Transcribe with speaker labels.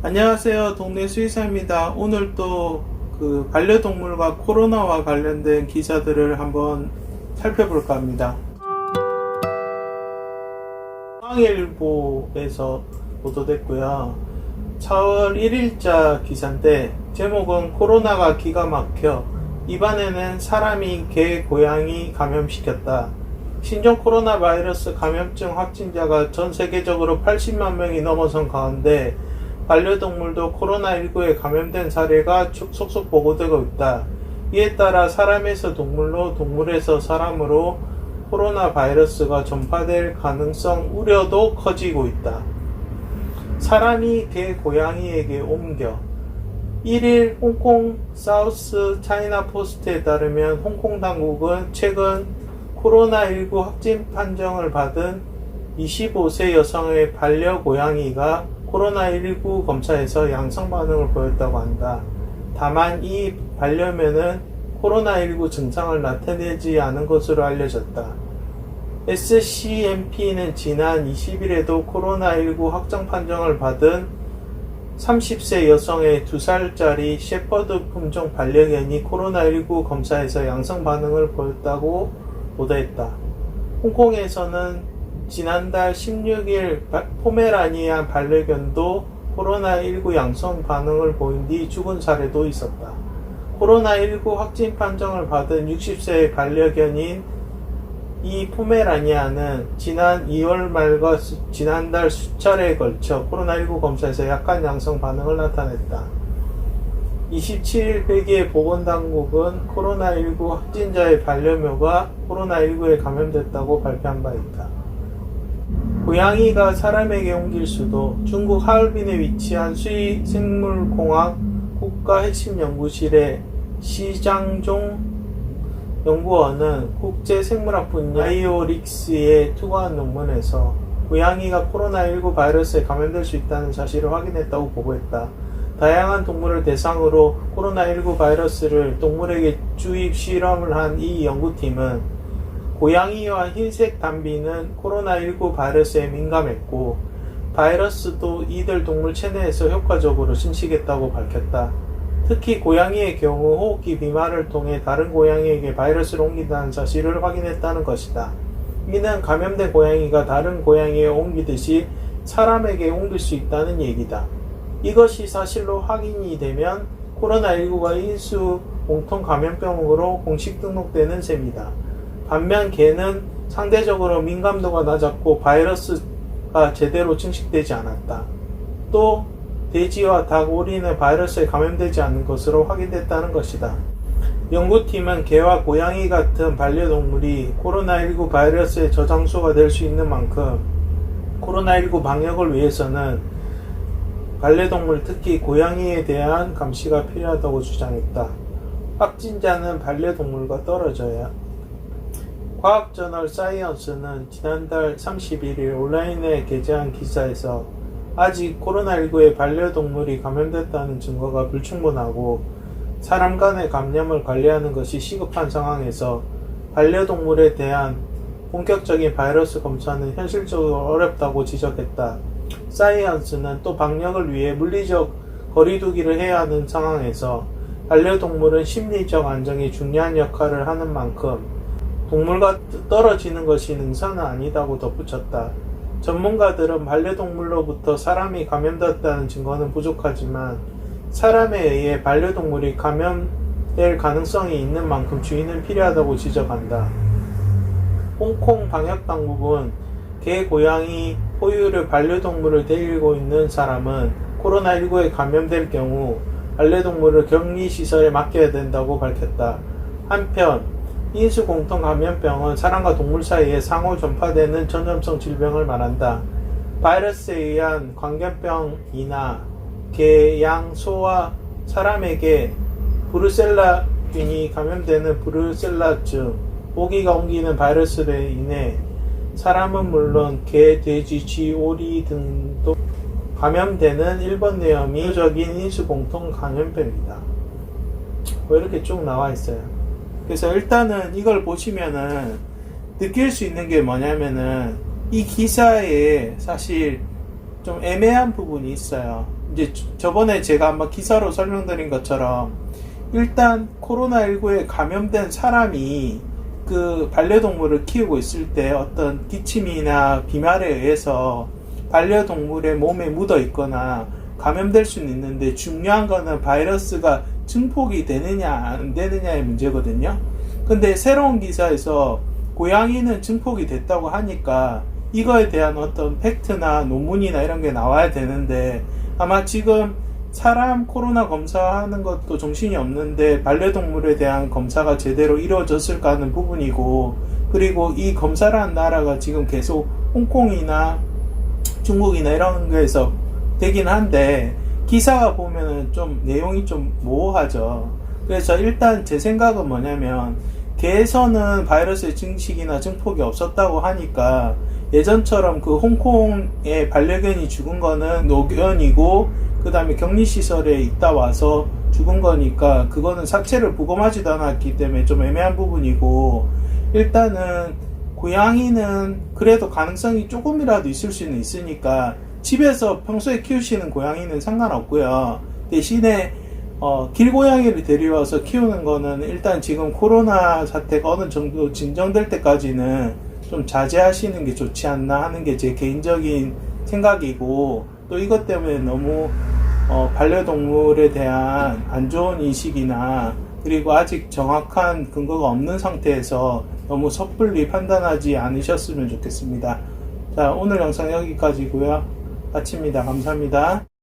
Speaker 1: 안녕하세요. 동네 수의사입니다. 오늘 또 반려동물과 코로나와 관련된 기사들을 한번 살펴볼까 합니다. 중앙일보에서 보도됐고요. 4월 1일자 기사인데 제목은 코로나가 기가 막혀 입안에는 사람이 개, 고양이 감염시켰다. 신종 코로나 바이러스 감염증 확진자가 전 세계적으로 80만 명이 넘어선 가운데 반려동물도 코로나19에 감염된 사례가 속속 보고되고 있다. 이에 따라 사람에서 동물로, 동물에서 사람으로 코로나 바이러스가 전파될 가능성 우려도 커지고 있다. 사람이 개, 고양이에게 옮겨 1일 홍콩 사우스 차이나 포스트에 따르면 홍콩 당국은 최근 코로나19 확진 판정을 받은 25세 여성의 반려고양이가 코로나19 검사에서 양성 반응을 보였다고 한다. 다만 이 반려묘는 코로나19 증상을 나타내지 않은 것으로 알려졌다. SCMP는 지난 20일에도 코로나19 확정 판정을 받은 30세 여성의 2살짜리 셰퍼드 품종 반려견이 코로나19 검사에서 양성 반응을 보였다고 보도했다. 홍콩에서는 지난달 16일 포메라니안 반려견도 코로나19 양성 반응을 보인 뒤 죽은 사례도 있었다. 코로나19 확진 판정을 받은 60세의 반려견인 이 포메라니안은 지난 2월 말과 지난달 수차례에 걸쳐 코로나19 검사에서 약간 양성 반응을 나타냈다. 27일 벨기에 보건당국은 코로나19 확진자의 반려묘가 코로나19에 감염됐다고 발표한 바 있다. 고양이가 사람에게 옮길 수도. 중국 하얼빈에 위치한 수의생물공학 국가핵심연구실의 시장종 연구원은 국제생물학 분야 바이오릭스에 투과한 논문에서 고양이가 코로나19 바이러스에 감염될 수 있다는 사실을 확인했다고 보고했다. 다양한 동물을 대상으로 코로나19 바이러스를 동물에게 주입 실험을 한 이 연구팀은 고양이와 흰색 담비는 코로나19 바이러스에 민감했고 바이러스도 이들 동물 체내에서 효과적으로 증식했다고 밝혔다. 특히 고양이의 경우 호흡기 비말을 통해 다른 고양이에게 바이러스를 옮긴다는 사실을 확인했다는 것이다. 이는 감염된 고양이가 다른 고양이에 옮기듯이 사람에게 옮길 수 있다는 얘기다. 이것이 사실로 확인이 되면 코로나19가 인수 공통 감염병으로 공식 등록되는 셈이다. 반면 개는 상대적으로 민감도가 낮았고 바이러스가 제대로 증식되지 않았다. 또 돼지와 닭, 오리는 바이러스에 감염되지 않는 것으로 확인됐다는 것이다. 연구팀은 개와 고양이 같은 반려동물이 코로나19 바이러스의 저장소가 될 수 있는 만큼 코로나19 방역을 위해서는 반려동물, 특히 고양이에 대한 감시가 필요하다고 주장했다. 확진자는 반려동물과 떨어져야. 과학저널 사이언스는 지난달 31일 온라인에 게재한 기사에서 아직 코로나19에 반려동물이 감염됐다는 증거가 불충분하고 사람 간의 감염을 관리하는 것이 시급한 상황에서 반려동물에 대한 본격적인 바이러스 검사는 현실적으로 어렵다고 지적했다. 사이언스는 또 방역을 위해 물리적 거리두기를 해야 하는 상황에서 반려동물은 심리적 안정이 중요한 역할을 하는 만큼 동물과 떨어지는 것이 능사는 아니다고 덧붙였다. 전문가들은 반려동물로부터 사람이 감염됐다는 증거는 부족하지만 사람에 의해 반려동물이 감염될 가능성이 있는 만큼 주의는 필요하다고 지적한다. 홍콩 방역당국은 개, 고양이 포유류 반려동물을 데리고 있는 사람은 코로나19에 감염될 경우 반려동물을 격리시설에 맡겨야 된다고 밝혔다. 한편 인수공통 감염병은 사람과 동물 사이에 상호 전파되는 전염성 질병을 말한다. 바이러스에 의한 광견병이나 개, 양, 소와 사람에게 브루셀라균이 감염되는 브루셀라증, 모기가 옮기는 바이러스로 인해 사람은 물론 개, 돼지, 쥐, 오리 등도 감염되는 일본뇌염이 대표적인 인수공통 감염병이다. 이렇게 쭉 나와 있어요. 그래서 일단은 이걸 보시면은 느낄 수 있는 게 뭐냐면은 이 기사에 사실 좀 애매한 부분이 있어요. 이제 저번에 제가 한번 기사로 설명드린 것처럼 일단 코로나19에 감염된 사람이 그 반려동물을 키우고 있을 때 어떤 기침이나 비말에 의해서 반려동물의 몸에 묻어 있거나 감염될 수는 있는데, 중요한 거는 바이러스가 증폭이 되느냐 안 되느냐의 문제거든요. 근데 새로운 기사에서 고양이는 증폭이 됐다고 하니까 이거에 대한 어떤 팩트나 논문이나 이런 게 나와야 되는데, 아마 지금 사람 코로나 검사하는 것도 정신이 없는데 반려동물에 대한 검사가 제대로 이루어졌을까 하는 부분이고, 그리고 이 검사라는 나라가 지금 계속 홍콩이나 중국이나 이런 거에서 되긴 한데, 기사가 보면은 좀 내용이 좀 모호하죠. 그래서 일단 제 생각은 뭐냐면, 개에서는 바이러스의 증식이나 증폭이 없었다고 하니까 예전처럼 그 홍콩의 반려견이 죽은 거는 노견이고 그 다음에 격리시설에 있다 와서 죽은 거니까 그거는 사체를 부검하지도 않았기 때문에 좀 애매한 부분이고, 일단은 고양이는 그래도 가능성이 조금이라도 있을 수는 있으니까 집에서 평소에 키우시는 고양이는 상관없고요. 대신에 길고양이를 데려와서 키우는 거는 일단 지금 코로나 사태가 어느 정도 진정될 때까지는 좀 자제하시는 게 좋지 않나 하는 게 제 개인적인 생각이고, 또 이것 때문에 너무 반려동물에 대한 안 좋은 인식이나 그리고 아직 정확한 근거가 없는 상태에서 너무 섣불리 판단하지 않으셨으면 좋겠습니다. 자, 오늘 영상 여기까지고요. 마칩니다. 감사합니다.